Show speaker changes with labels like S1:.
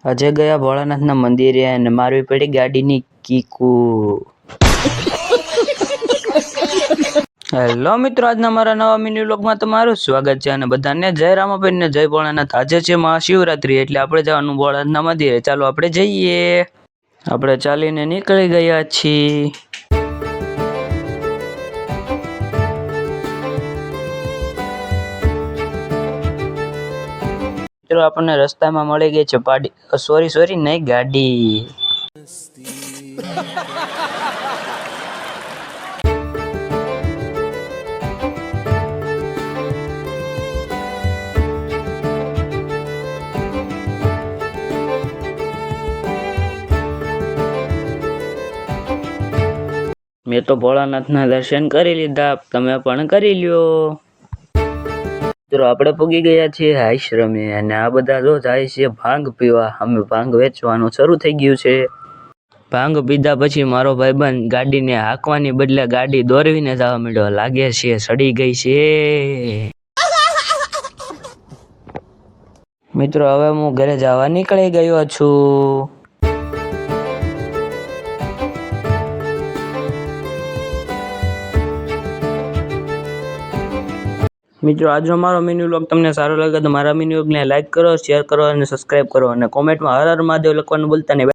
S1: અજય ગયા ભોળાનાથના મંદિરે અને મારવી પડી ગાડીની કીકુ. હેલો મિત્રો, આજના મારા નવા મિની વ્લોગમાં તમારું સ્વાગત છે અને બધાને જય રામાભાઈ ને જય ભોળાનાથ. આજે છે મહાશિવરાત્રી એટલે આપણે જવાનું ભોળાનાથના મંદિરે. ચાલો આપણે જઈએ. આપણે ચાલીને નીકળી ગયા છીએ. મિત્રો આપણને રસ્તામાં મળી ગઈ છે પાડી, સોરી નહીં, ગાડી. મેં તો ભોળાનાથના દર્શન કરી લીધા, તમે પણ કરી લ્યો. મિત્રો આપણે પૂગી ગયા છીએ આશ્રમે અને આ બધા જો જાય છે ભાંગ પીવા. અમે ભાંગ વેચવાનું શરૂ થઈ ગયું છે. ભાંગ પીધા પછી મારો ભાઈબંધ ગાડીને હાંકવાની બદલે ગાડી દોરવીને જવા માંડ્યો. લાગે છે સડી ગઈ છે. મિત્રો હવે હું ઘરે જવા નીકળી ગયો છું. મિત્રો આજનો મારો મિની વ્લોગ તમને સારો લાગે તો મારા મિની વ્લોગને લાઈક કરો, શેર કરો અને સબસ્ક્રાઇબ કરો અને કોમેન્ટમાં હર હર મહાદેવ લખવાનું ભૂલતા નહીં.